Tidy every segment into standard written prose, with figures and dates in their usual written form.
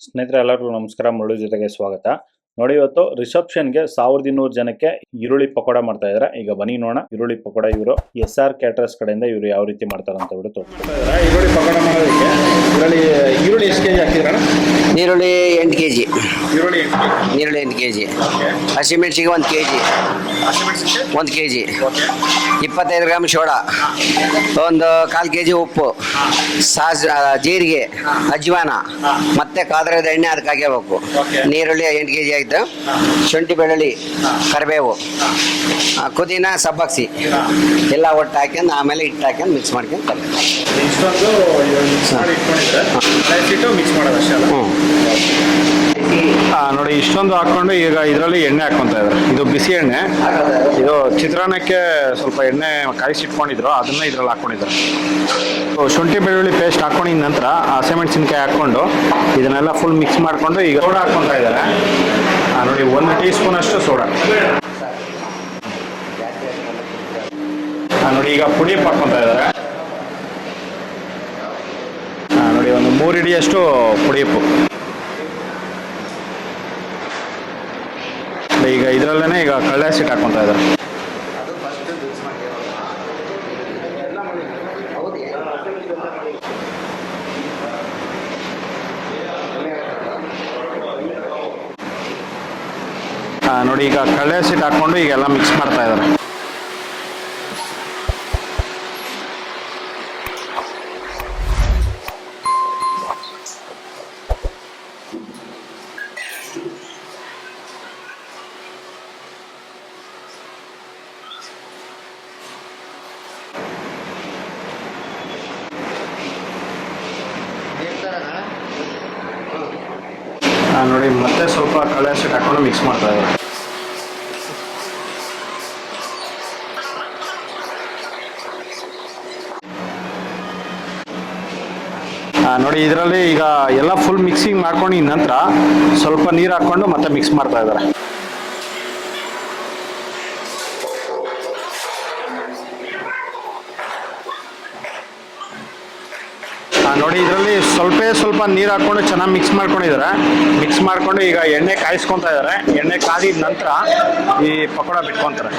ಸ್ನೇಹಿತರೆ ಎಲ್ಲರಿಗೂ ನಮಸ್ಕಾರ. ಮುರಳಿ ಜೊತೆಗೆ ಸ್ವಾಗತ. ನೋಡಿ, ಇವತ್ತು ರಿಸೆಪ್ಷನ್ಗೆ 1200 ಜನಕ್ಕೆ ಈರುಳ್ಳಿ ಪಕೋಡ ಮಾಡ್ತಾ ಇದ್ದಾರೆ. ಈಗ ಬನ್ನಿ ನೋಡೋಣ ಈರುಳ್ಳಿ ಪಕೋಡ ಇವರು SR ಕ್ಯಾಟರರ್ಸ್ ಕಡೆಯಿಂದ ಇವರು ಯಾವ ರೀತಿ ಮಾಡ್ತಾರೆ ಅಂತ ಬಿಟ್ಟು ಈರುಳ್ಳಿ ಪಕೋಡ ಮಾಡೋದಕ್ಕೆ ಈರುಳ್ಳಿ ಎಷ್ಟು ಕೆಜಿ ಹಾಕಿದ್ರಣ? ಈರುಳ್ಳಿ 8 kg. ಈರುಳ್ಳಿ ಈರುಳ್ಳಿ 8 kg. ಹಸಿಮೆಣಸಿಗೆ 1 kg. 1 kg. 25 gram soda, ಒಂದು 1/4 kg ಉಪ್ಪು, ಜೀರಿಗೆ, ಅಜ್ವಾನ, ಮತ್ತೆ ಕಾದ್ರದ ಎಣ್ಣೆ ಅದಕ್ಕೆ ಹಾಕಬೇಕು. ನೀರುಳ್ಳಿ 8 kg ಆಯ್ತು. ಶುಂಠಿ, ಬೆಳ್ಳುಳ್ಳಿ, ಕರಿಬೇವು, ಪುದೀನ, ಸಬ್ಬಕ್ಸಿ ಎಲ್ಲ ಒಟ್ಟು ಹಾಕ್ಯಂಡು ಆಮೇಲೆ ಹಿಟ್ಟು ಹಾಕ್ಯಂಡು ಮಿಕ್ಸ್ ಮಾಡ್ಕೊಂಡು ಮಿಕ್ಸ್ ಮಾಡೋದಷ್ಟೇ ಅಲ್ಲ? ನೋಡಿ, ಇಷ್ಟೊಂದು ಹಾಕೊಂಡು ಈಗ ಇದರಲ್ಲಿ ಎಣ್ಣೆ ಹಾಕೊಂತ ಇದ್ದಾರೆ. ಇದು ಬಿಸಿ ಎಣ್ಣೆ. ಇದು ಚಿತ್ರಾನ್ನಕ್ಕೆ ಸ್ವಲ್ಪ ಎಣ್ಣೆ ಕಾಯಿಸಿಟ್ಕೊಂಡಿದ್ರು, ಅದನ್ನ ಇದ್ರಲ್ಲಿ ಹಾಕೊಂಡಿದ್ದಾರೆ. ಶುಂಠಿ ಬೆಳ್ಳುಳ್ಳಿ ಪೇಸ್ಟ್ ಹಾಕೊಂಡಿದ ನಂತರ ಹಸಿಮೆಣಸಿನ್ಕಾಯಿ ಹಾಕೊಂಡು ಇದನ್ನೆಲ್ಲ ಫುಲ್ ಮಿಕ್ಸ್ ಮಾಡಿಕೊಂಡು ಈಗ ಸೋಡಾ ಹಾಕೊಂತ ಇದ್ದಾರೆ. ನೋಡಿ, 1 ಟೀ ಸ್ಪೂನ್ ಅಷ್ಟು ಸೋಡಾ. ನೋಡಿ, ಈಗ ಪುಡಿ ಹಾಕೊಂತ ಇದ್ದಾರೆ. ನೋಡಿ, ಒಂದು 3 ಹಿಡಿಯಷ್ಟು ಪುಡಿ ಉಪ್ಪು. ಈಗ ಇದರಲ್ಲೇ ಈಗ ಕಳ್ಳೆ ಹಸಿಟ್ಟು ಹಾಕೊಂತ ಇದ್ದಾರೆ. ನೋಡಿ, ಈಗ ಕಳ್ಳೆ ಹಸಿಟ್ಟು ಹಾಕೊಂಡು ಈಗೆಲ್ಲ ಮಿಕ್ಸ್ ಮಾಡ್ತಾ ಇದ್ದಾರೆ. ನೋಡಿ, ಮತ್ತೆ ಸ್ವಲ್ಪ ಕಳ್ಳೆ ಹಸಿಟ್ಟು ಹಾಕೊಂಡು ಮಿಕ್ಸ್ ಮಾಡ್ತಾ ಇದ್ದಾರೆ. ನೋಡಿ, ಇದರಲ್ಲಿ ಈಗ ಎಲ್ಲ ಫುಲ್ ಮಿಕ್ಸಿಂಗ್ ಮಾಡ್ಕೊಂಡು ನಂತರ ಸ್ವಲ್ಪ ನೀರು ಹಾಕೊಂಡು ಮತ್ತೆ ಮಿಕ್ಸ್ ಮಾಡ್ತಾ ಇದ್ದಾರೆ. ನೋಡಿ, ಇದರಲ್ಲಿ ಸ್ವಲ್ಪ ನೀರು ಹಾಕೊಂಡು ಚೆನ್ನಾಗಿ ಮಿಕ್ಸ್ ಮಾಡ್ಕೊಂಡಿದ್ದಾರೆ. ಮಿಕ್ಸ್ ಮಾಡ್ಕೊಂಡು ಈಗ ಎಣ್ಣೆ ಕಾಯಿಸ್ಕೊತಾ ಇದ್ದಾರೆ. ಎಣ್ಣೆ ಕಾದಿದ ನಂತರ ಈ ಪಕೋಡ ಬಿಟ್ಕೊತಾರೆ.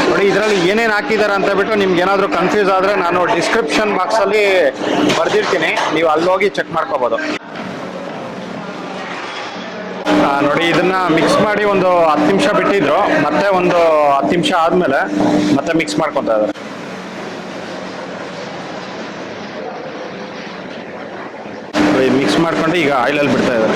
ನೋಡಿ, ಇದರಲ್ಲಿ ಏನೇನು ಹಾಕಿದ್ದಾರೆ ಅಂತ ಬಿಟ್ಟು ನಿಮ್ಗೆ ಏನಾದರೂ ಕನ್ಫ್ಯೂಸ್ ಆದರೆ ನಾನು ಡಿಸ್ಕ್ರಿಪ್ಷನ್ ಬಾಕ್ಸಲ್ಲಿ ಬರ್ದಿರ್ತೀನಿ, ನೀವು ಅಲ್ಲಿ ಹೋಗಿ ಚೆಕ್ ಮಾಡ್ಕೋಬೋದು. ನೋಡಿ, ಇದನ್ನ ಮಿಕ್ಸ್ ಮಾಡಿ ಒಂದು 10 ನಿಮಿಷ ಬಿಟ್ಟಿದ್ರು. ಮತ್ತೆ ಒಂದು 10 ನಿಮಿಷ ಆದಮೇಲೆ ಮತ್ತೆ ಮಿಕ್ಸ್ ಮಾಡ್ಕೊತಾ ಇದ್ದಾರೆ. ಮಿಕ್ಸ್ ಮಾಡ್ಕೊಂಡು ಈಗ ಆಯಿಲಲ್ಲಿ ಬಿಡ್ತಾ ಇದ್ದಾರೆ.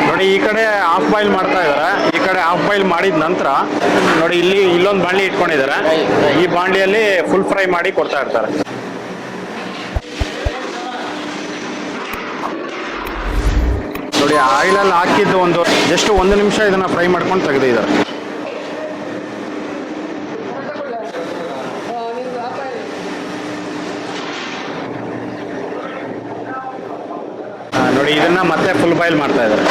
ನೋಡಿ, ಈ ಕಡೆ ಹಾಫ್ ಬಾಯ್ಲ್ ಮಾಡ್ತಾ ಇದ್ದಾರೆ. ಈ ಕಡೆ ಹಾಫ್ ಬಾಯ್ಲ್ ಮಾಡಿದ ನಂತರ ನೋಡಿ, ಇಲ್ಲೊಂದು ಬಾಣಲಿ ಇಟ್ಕೊಂಡಿದ್ದಾರೆ. ಈ ಬಾಣಲಿಯಲ್ಲಿ ಫುಲ್ ಫ್ರೈ ಮಾಡಿ ಕೊಡ್ತಾ ಇರ್ತಾರೆ. ನೋಡಿ, ಆಯಿಲಲ್ಲಿ ಹಾಕಿದ್ದು ಒಂದು ಜಸ್ಟ್ 1 ನಿಮಿಷ ಇದನ್ನ ಫ್ರೈ ಮಾಡ್ಕೊಂಡು ತೆಗೆದಿದ್ದಾರೆ. ನೋಡಿ, ಇದನ್ನ ಮತ್ತೆ ಫುಲ್ ಬಾಯ್ಲ್ ಮಾಡ್ತಾ ಇದ್ದಾರೆ.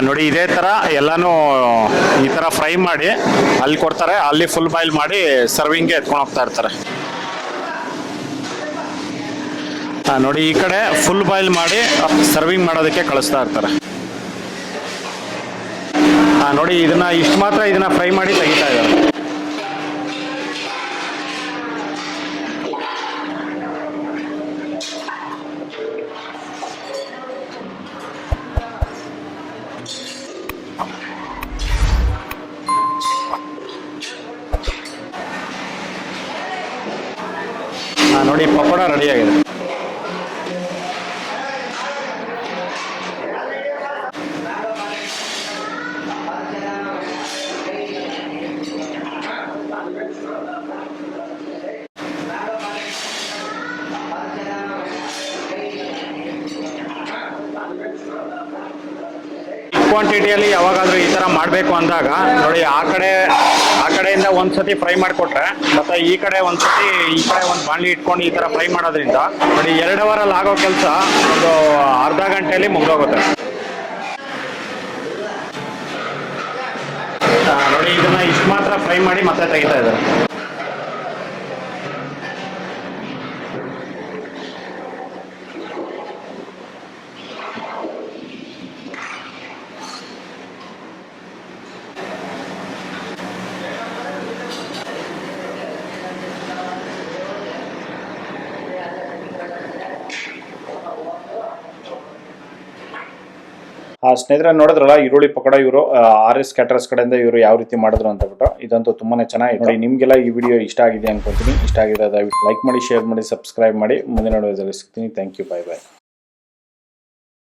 ನೋಡಿ, ಇದೇ ಥರ ಎಲ್ಲನೂ ಈ ಥರ ಫ್ರೈ ಮಾಡಿ ಅಲ್ಲಿ ಕೊಡ್ತಾರೆ. ಅಲ್ಲಿ ಫುಲ್ ಬಾಯ್ಲ್ ಮಾಡಿ ಸರ್ವಿಂಗ್ಗೆ ಎತ್ಕೊಂಡು ಹೋಗ್ತಾ ಇರ್ತಾರೆ. ನೋಡಿ, ಈ ಕಡೆ ಫುಲ್ ಬಾಯ್ಲ್ ಮಾಡಿ ಸರ್ವಿಂಗ್ ಮಾಡೋದಕ್ಕೆ ಕಳಿಸ್ತಾ ಇರ್ತಾರೆ. ನೋಡಿ, ಇಷ್ಟು ಮಾತ್ರ ಇದನ್ನ ಫ್ರೈ ಮಾಡಿ ತೆಗಿತಾ ಇದ್ದಾರೆ. ನೋಡಿ ಪಕೋಡ ರೆಡಿ ಆಗಿದೆ. ಕ್ವಾಂಟಿಟಿಯಲ್ಲಿ ಯಾವಾಗಾದ್ರೂ ಈ ತರ ಮಾಡಬೇಕು ಅಂದಾಗ ನೋಡಿ ಆ ಕಡೆಯಿಂದ ಒಂದ್ಸತಿ ಫ್ರೈ ಮಾಡಿಕೊಟ್ರೆ ಮತ್ತೆ ಈ ಕಡೆ ಒಂದ್ಸತಿ ಈ ಕಡೆ ಒಂದು ಬಾಣಲಿ ಇಟ್ಕೊಂಡು ಈ ತರ ಫ್ರೈ ಮಾಡೋದ್ರಿಂದ ನೋಡಿ 2 ಅವರಲ್ಲಿ ಆಗೋ ಕೆಲಸ ಒಂದು ಅರ್ಧ ಗಂಟೆಯಲ್ಲಿ ಮುಗ್ದೋಗುತ್ತೆ. ನೋಡಿ ಇದನ್ನ ಇಷ್ಟು ಮಾತ್ರ ಫ್ರೈ ಮಾಡಿ ಮತ್ತೆ ತೆಗಿತಾ ಇದ್ದಾರೆ. ಸ್ನೇಹಿತರೆ ನೋಡಿದ್ರಲ್ಲ ಈರುಳ್ಳಿ ಪಕೋಡ ಇವರು RS ಕ್ಯಾಟರರ್ಸ್ ಕಡೆಯಿಂದ ಇವರು ಯಾವ ರೀತಿ ಮಾಡಿದ್ರು ಅಂತ ಬಿಟ್ಟು ಇದಂತೂ ತುಂಬಾನೇ ಚೆನ್ನಾಗಿದೆ. ನೋಡಿ ನಿಮ್ಗೆಲ್ಲ ಈ ವಿಡಿಯೋ ಇಷ್ಟ ಆಗಿದೆ ಅನ್ಕೊಂತೀನಿ. ಇಷ್ಟ ಆಗಿದ್ರೆ ದಯವಿಟ್ಟು ಲೈಕ್ ಮಾಡಿ, ಶೇರ್ ಮಾಡಿ, ಸಬ್ಸ್ಕ್ರೈಬ್ ಮಾಡಿ. ಮುಂದಿನ ವಿಡಿಯೋದಲ್ಲಿ ಸಿಗ್ತೀನಿ. Thank you, bye by.